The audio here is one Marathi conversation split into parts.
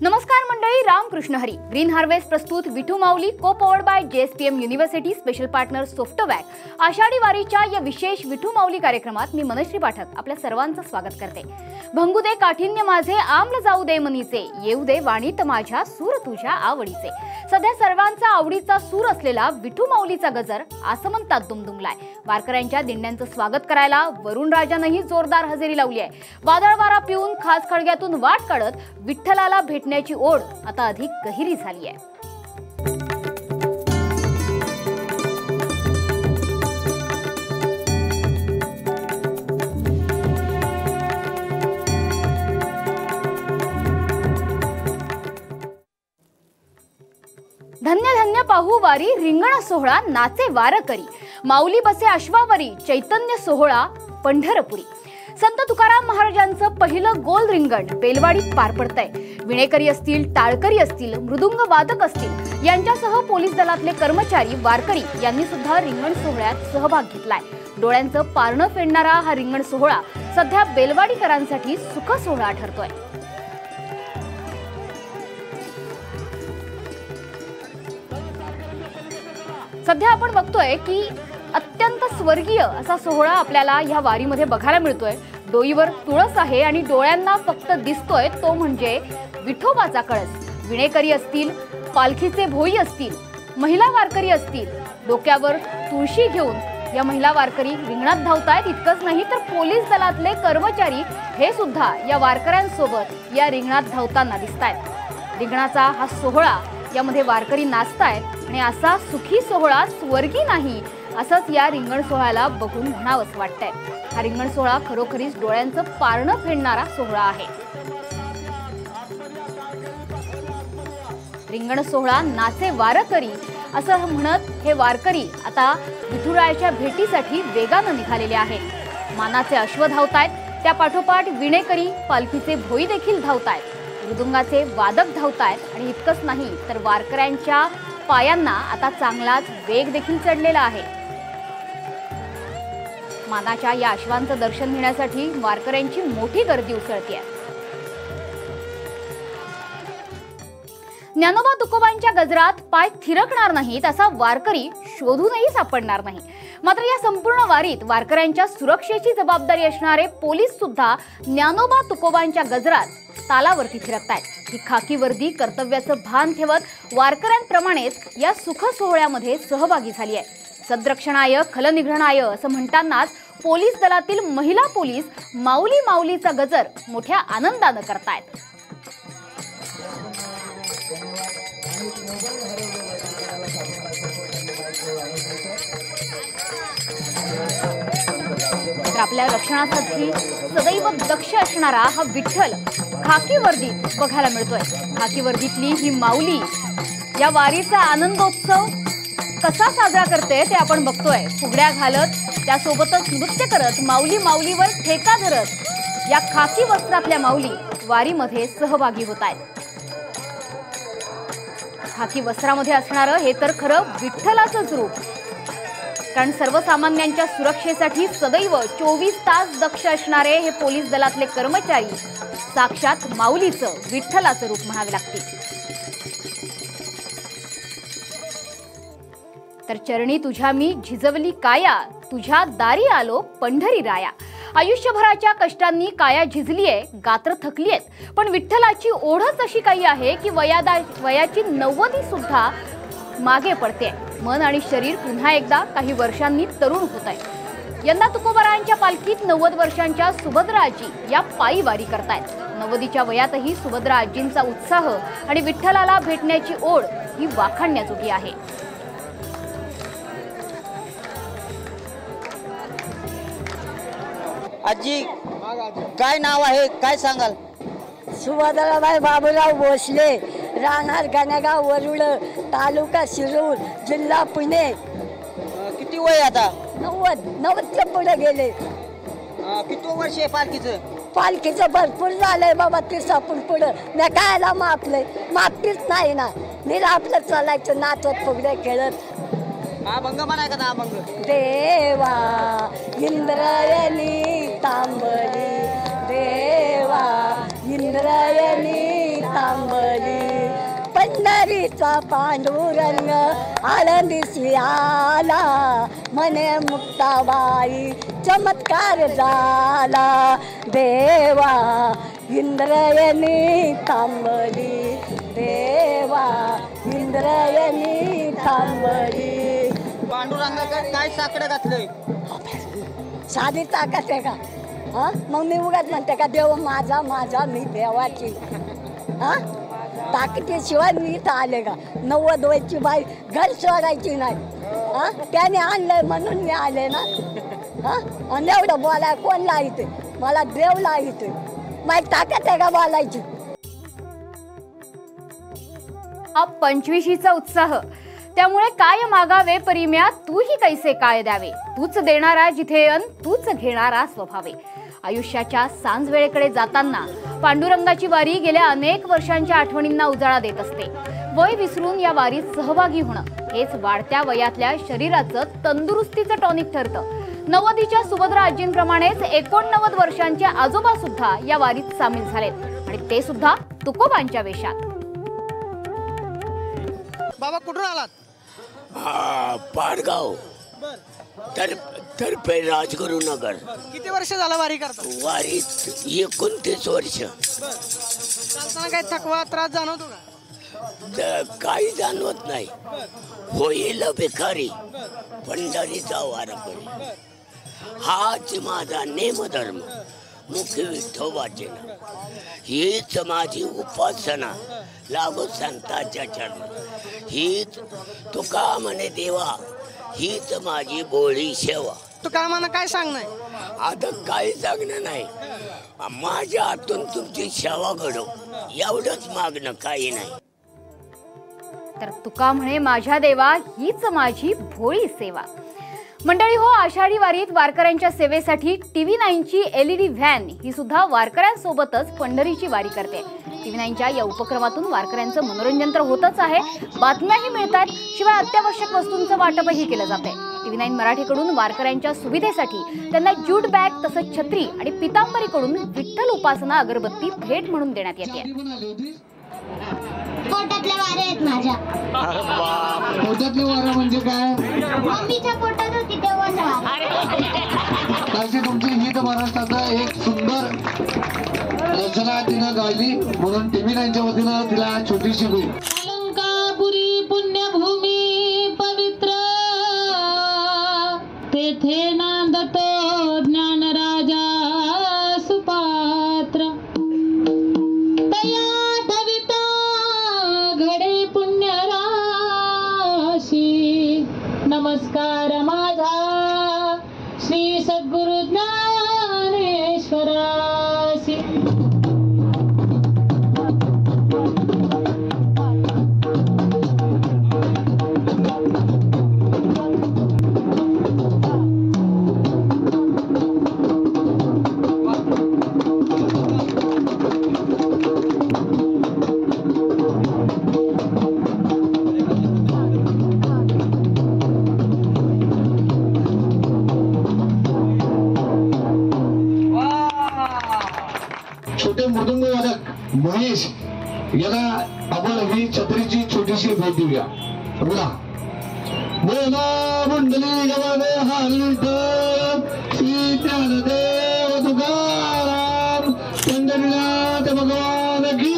नमस्कार मंडळी, रामकृष्ण हरी. ग्रीन हार्वेस्ट प्रस्तुत Vithu Mauli co powered by JSPM university, special partner सॉफ्टवॅक. आषाढी वारीच्या या विशेष विठू माऊली कार्यक्रमात मी मनश्री पाठक आपल्या सर्वांचं स्वागत करते. भंगू दे काठिन्य माझे, आमल जाऊ दे मनीचे, येऊ दे वाणीत माझ्या सूर तुझ्या आवडीचे. सध्या सर्वांचा आवडीचा सूर असलेला विठू माऊलीचा गजर आसमंतात दुमदुमलाय. वारकऱ्यांच्या दिंड्यांचं स्वागत करायला वरुण राजानेही जोरदार हजेरी लावली आहे. वादळ वारा पिऊन खास खळग्यातून वाट काढत विठ्ठलाला भेटण्याची ओढ आता अधिक गहिरी झाली आहे. धन्य धन्य पाहू वारी, रिंगण सोहळा नाचे वारकरी, माऊली बसे अश्वावरी, चैतन्य सोहळा पंढरपुरी. संत तुकाराम महाराजांचं पहिलं गोल रिंगण बेलवाडीत पार पडतंय. विणेकरी असतील, टाळकरी असतील, मृदुंग वादक असतील, यांच्यासह पोलीस दलातले कर्मचारी, वारकरी यांनी सुद्धा रिंगण सोहळ्यात सहभाग घेतलाय. डोळ्यांचं पारणं फेडणारा हा रिंगण सोहळा सध्या बेलवाडीकरांसाठी सुख सोहळा ठरतोय. सध्या आपण बघतोय की अत्यंत स्वर्गीय असा सोहळा आपल्याला या वारीमध्ये बघायला मिळतोय. डोईवर तुळस आहे आणि डोळ्यांना फक्त दिसतोय तो म्हणजे विठोबाचा कळस. विणेकरी असतील, पालखीचे भोई असतील, महिला वारकरी असतील, डोक्यावर तुळशी घेऊन या महिला वारकरी रिंगणात धावतायत. इतकंच नाही तर पोलीस दलातले कर्मचारी हे सुद्धा या वारकऱ्यांसोबत या रिंगणात धावताना दिसतायत. रिंगणाचा हा सोहळा, यामध्ये वारकरी नाचतायत आणि असा सुखी सोहळा स्वर्गी नाही असंच या रिंगण सोहळ्याला बघून म्हणावंच वाटतंय. हा रिंगण सोहळा खरोखरीच डोळ्यांचं पारणं फेडणारा सोहळा आहे. रिंगण सोहळा नाचे वारकरी असं म्हणत हे वारकरी आता विठुरायाच्या भेटीसाठी वेगानं निघालेले आहेत. मानाचे अश्व धावतायत, त्या पाठोपाठ विणेकरी, पालखीचे भोई देखील धावतायत, मृदुंगाचे वादक धावतायत आणि इतकंच नाही तर वारकऱ्यांच्या पायांना आता चांगलाच वेग देखील चढलेला आहे. मानाच्या या अश्वांचं दर्शन घेण्यासाठी वारकऱ्यांची मोठी गर्दी उसळते. ज्ञानोबा तुकोबांच्या गजरात पाय थिरकणार नाहीत असा वारकरी शोधूनही सापडणार नाही. मात्र या संपूर्ण वारीत वारकऱ्यांच्या सुरक्षेची जबाबदारी असणारे पोलीस सुद्धा ज्ञानोबा तुकोबांच्या गजरात तालावरती फिरकतायत. ही खाकी वर्दी कर्तव्याचं भान ठेवत वारकऱ्यांप्रमाणेच या सुख सोहळ्यामध्ये सहभागी झाली आहे. सद्रक्षणाय खलनिग्रहणाय असं म्हणतानाच पोलीस दलातील महिला पोलीस माऊली माऊलीचा गजर मोठ्या आनंदानं करतायत. तर आपल्या रक्षणासाठी सदैव दक्ष असणारा हा विठ्ठल खाकी वर्दीत बघायला मिळतोय. खाकी वर्दीतली ही माऊली या वारीचा आनंदोत्सव कसा साजरा करते ते आपण बघतोय. फुगड्या घालत, त्यासोबतच नृत्य करत, माऊली माऊलीवर ठेका धरत या खाकी वस्त्रातल्या माऊली वारीमध्ये सहभागी होत आहेत. खाकी वस्त्रामध्ये असणारं हे तर खरं विठ्ठलाचंच रूप. कारण सर्वसामान्यांच्या सुरक्षेसाठी सदैव 24 तास दक्ष असणारे हे पोलीस दलातले कर्मचारी साक्षात माऊलीचं, विठ्ठलाचं रूप म्हणावे लागते. तर चरणी तुझ्या मी झिजवली काया, तुझ्या दारी आलो पंढरी राया. आयुष्यभराच्या कष्टांनी काया झिजलीये, गात्र थकलीयेत, पण विठ्ठलाची ओढच अशी काही आहे की वयाची 90 सुद्धा मागे पडते. मन आणि शरीर पुन्हा एकदा काही वर्षांनी तरुण होत आहे. यंदा तुकोबारायांच्या पालखीत 90 वर्षांच्या सुभद्रा आजी या पायी वारी करतायत. 90च्या वयातही सुभद्रा आजींचा उत्साह आणि विठ्ठलाला भेटण्याची ओढ ही वाखाणण्याजोगी आहे. आजी काय नाव आहे, काय सांगाल? सुभद्राबाई बाबूराव भोसले, राहणार गाणेगाव वरुड, तालुका शिरूर, जिल्हा पुणे. किती वय आता? 90च्या पुढे गेले. किती वर्ष आहे पालखीचं? पालखीचं भरपूर झालंय बाबा. 30 पुढं मी कायला मापलंय, मापतीच नाही ना. निरा आपलं चालायचं नाचत, फुगडे खेळत. अभंग म्हणाय का? अभंग. देवा इंद्रायणी तांबरी, देवा इंद्रायणी तांबरी पंढरीचा पांडुरंग आळंदीशी आला म्हणे मुक्ताबाई चमत्कार झाला देवा इंद्रायणी तांबरी देवा इंद्रायणी तांबरी पांडुरंगाकडे काय साकडं घातलंय साधी ताकद आहे का हा मग मी उगाच म्हणते का देव माझा माझा मी देवाची हा ताकदीशिवाय मी इथं आले का 90 वयची बाई घर सोडायची नाही हा त्याने आणलंय म्हणून मी आले ना हा आणि एवढं बोलाय कोण लाईते मला देव लाईते माझी ताकद आहे का बोलायची हा 25शीचा उत्साह त्यामुळे काय मागावे परिम्या तूही कैसे काय द्यावे तूच देणारा जिथे अन तूच घेणारा स्वभावे आयुष्याच्या सांज वेळेकडे जाताना पांडुरंगाची वारी गेल्या अनेक वर्षांच्या आठवणींना उजाळा देत असते वय विसरून या वारीत सहभागी होणं हेच वाढत्या वयातल्या शरीराचं तंदुरुस्तीचं टॉनिक ठरतं 90च्या सुभद्रा आजींप्रमाणेच 89 वर्षांचे आजोबा सुद्धा या वारीत सामील झालेत आणि ते सुद्धा तुकोबांच्या वेशात बाबा कुठून आलात पाडगाव तर्फे राजगुरुनगर किती वर्ष झालं वारी करता वारीत 29 वर्ष चालताना काही थकवा त्रास जाणवतो का काही जाणवत नाही होईल भिकारी पंढरीचा वारकरी हाच माझा नेमधर्म मुख्य विठोबाचे हीच माझी उपासना लागो संतांच्या चरण हीच तुका म्हणे देवा हीच माझी बोळी सेवा तुकारामांना काय सांगणं आता काही सांगणं नाही माझ्या हातून तुमची सेवा घडो एवढंच मागणं काही नाही तर तुका म्हणे माझ्या देवा हीच माझी भोळी सेवा मंडळी हो आषाढी वारीत वारकऱ्यांच्या सेवेसाठी TV9 ची LED व्हॅन ही सुद्धा वारकऱ्यांसोबतच पंढरीची वारी करते TV9च्या या उपक्रमातून वारकऱ्यांचं मनोरंजन तर होतच आहे बातम्याही मिळतात शिवाय अत्यावश्यक वस्तूंचं वाटपही केलं जाते TV9 मराठीकडून वारकऱ्यांच्या सुविधेसाठी त्यांना ज्यूट बॅग तसंच छत्री आणि पितांबरीकडून विठ्ठल उपासना अगरबत्ती भेट म्हणून देण्यात येते पोटातल्या वाऱ्या आहेत माझ्या पोटातल्या वारा म्हणजे काय मम्मीच्या पोटात होती तेव्हाच अशी तुमची हित महाराष्ट्राचा एक सुंदर रचना तिनं गायली म्हणून TV9च्या वतीनं तिला छोटीशी भेट अलंकापुरी पुण्यभूमी पवित्र तेथे नांदतो ज्ञानराजा सुपात्र तया ठविता घडे पुण्यराशी नमस्कार माझा श्री सद्गुरु ज्ञानेश्वरासी छोटे मृदुंगवादक महेश याला आपण ही छत्रीची छोटीशी भेट देऊया बोला बोला मंडळी गवाने हालित श्री ज्ञानदेव तुकाराम पंढरीनाथ भगवान की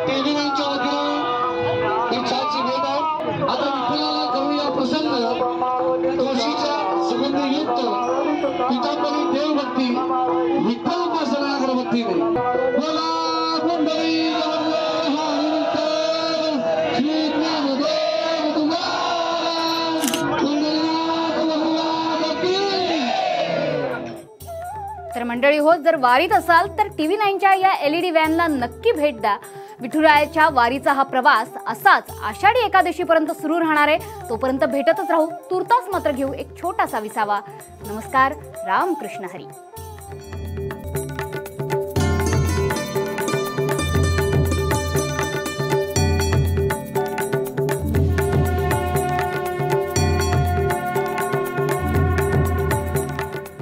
TV9च्या वतीनं ही छानशी भेट आहे आता विठ्ठलाला करूया प्रसन्न तुळशीच्या सुगंधयुक्त पितांबरी देवभक्ती विठ्ठल उपासना अगरबत्तीने बोला पुंडरी श्री ज्ञानदेव तुकाराम पंढरीनाथ भगवान की तर मंडळी हो जर वारीत असाल तर TV9च्या या LED व्हॅनला नक्की भेट द्या विठुरायाच्या वारीचा हा प्रवास असाच आषाढी एकादशीपर्यंत सुरू राहणार आहे. तोपर्यंत भेटतच राहू. तुर्तास मात्र घेऊ एक छोटासा विसावा. नमस्कार. रामकृष्ण हरी.